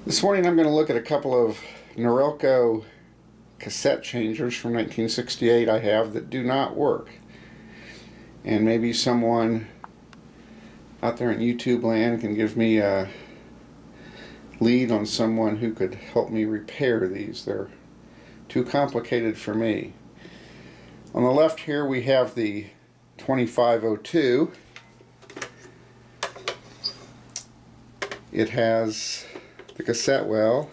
This morning I'm going to look at a couple of Norelco cassette changers from 1968 I have that do not work. And maybe someone out there in YouTube land can give me a lead on someone who could help me repair these. They're too complicated for me. On the left here we have the 2502. It has the cassette well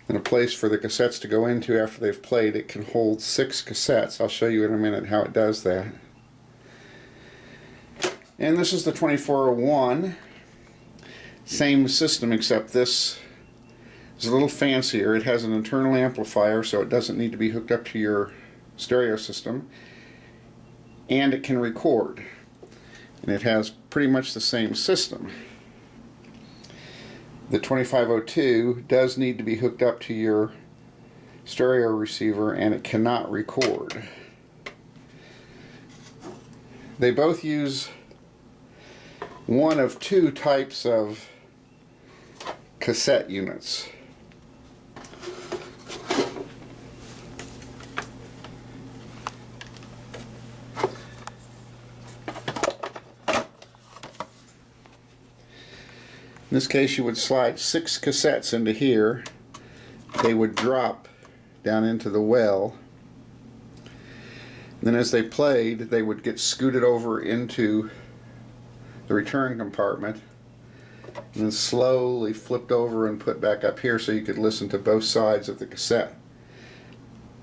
and a place for the cassettes to go into after they've played. It can hold 6 cassettes. I'll show you in a minute how it does that. And this is the 2401. Same system, except this is a little fancier. It has an internal amplifier, so it doesn't need to be hooked up to your stereo system, and it can record, and it has pretty much the same system. The 2502 does need to be hooked up to your stereo receiver, and it cannot record. They both use one of 2 types of cassette units. In this case, you would slide 6 cassettes into here. They would drop down into the well. And then as they played, they would get scooted over into the return compartment and then slowly flipped over and put back up here so you could listen to both sides of the cassette.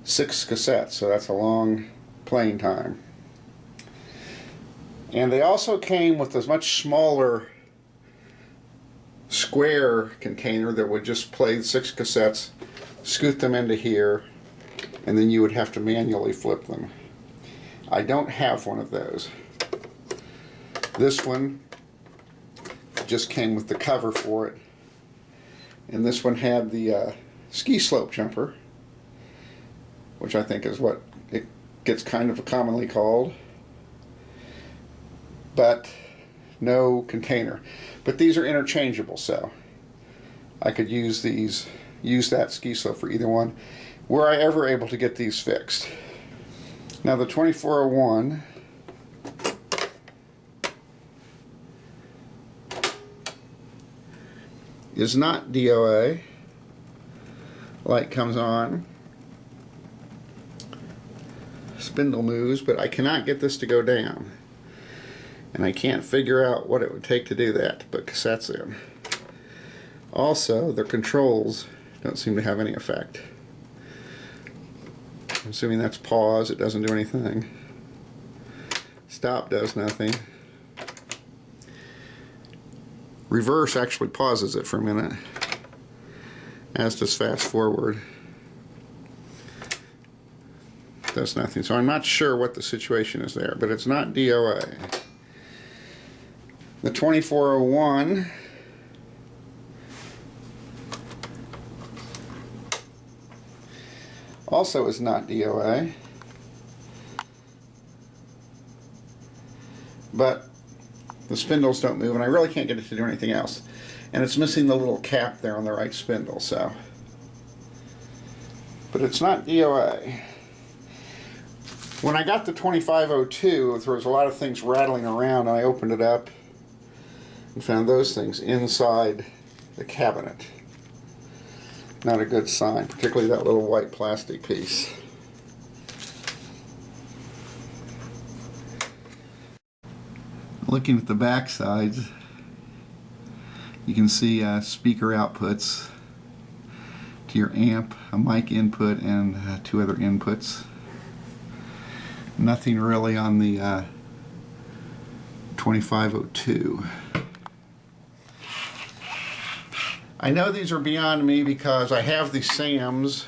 6 cassettes, so that's a long playing time. And they also came with a much smaller square container that would just play 6 cassettes, scoot them into here, and then you would have to manually flip them. I don't have one of those. This one just came with the cover for it, and this one had the ski slope jumper, which I think is what it gets kind of commonly called, but no container. But these are interchangeable, so I could use that ski slope for either one. Were I ever able to get these fixed. Now the 2401 is not DOA. Light comes on, spindle moves, but I cannot get this to go down. And I can't figure out what it would take to do that, to put cassettes in. Also, the controls don't seem to have any effect. I'm assuming that's pause, it doesn't do anything. Stop does nothing. Reverse actually pauses it for a minute, as does fast forward. Does nothing. So I'm not sure what the situation is there, but it's not DOA. The 2401 also is not DOA, but the spindles don't move, and I really can't get it to do anything else. And it's missing the little cap there on the right spindle, so. But it's not DOA. When I got the 2502, there was a lot of things rattling around, and I opened it up and found those things inside the cabinet. Not a good sign, particularly that little white plastic piece. Looking at the back sides, you can see speaker outputs to your amp, a mic input, and 2 other inputs. Nothing really on the 2502. I know these are beyond me because I have the SAMs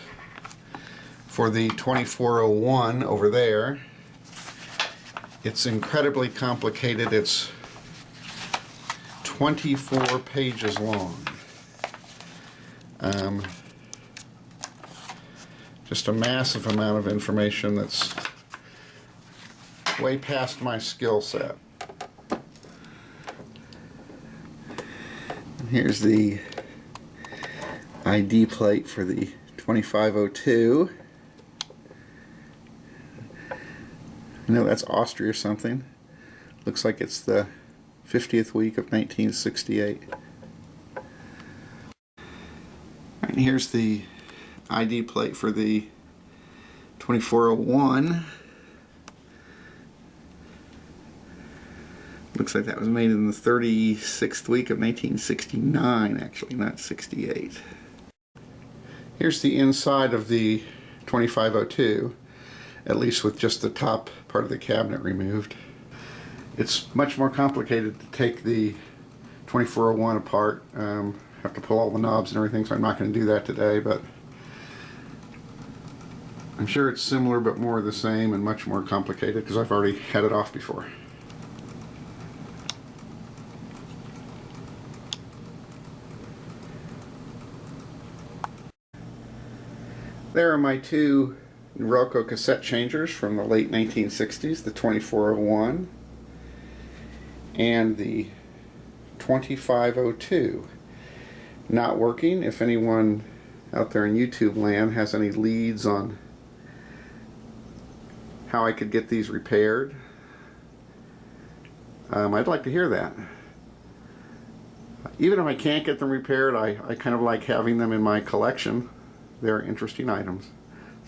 for the 2401 over there. It's incredibly complicated. It's 24 pages long. Just a massive amount of information that's way past my skill set. Here's the ID plate for the 2502. I know that's Austria or something. Looks like it's the 50th week of 1968. And here's the ID plate for the 2401. Looks like that was made in the 36th week of 1969, actually, not 68. Here's the inside of the 2502, at least with just the top part of the cabinet removed. It's much more complicated to take the 2401 apart. Have to pull all the knobs and everything, so I'm not going to do that today, but I'm sure it's similar but more the same and much more complicated because I've already had it off before. There are my two Norelco cassette changers from the late 1960s, the 2401 and the 2502. Not working. If anyone out there in YouTube land has any leads on how I could get these repaired, I'd like to hear that. Even if I can't get them repaired, I kind of like having them in my collection. They're interesting items.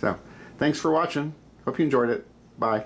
So, thanks for watching. Hope you enjoyed it. Bye.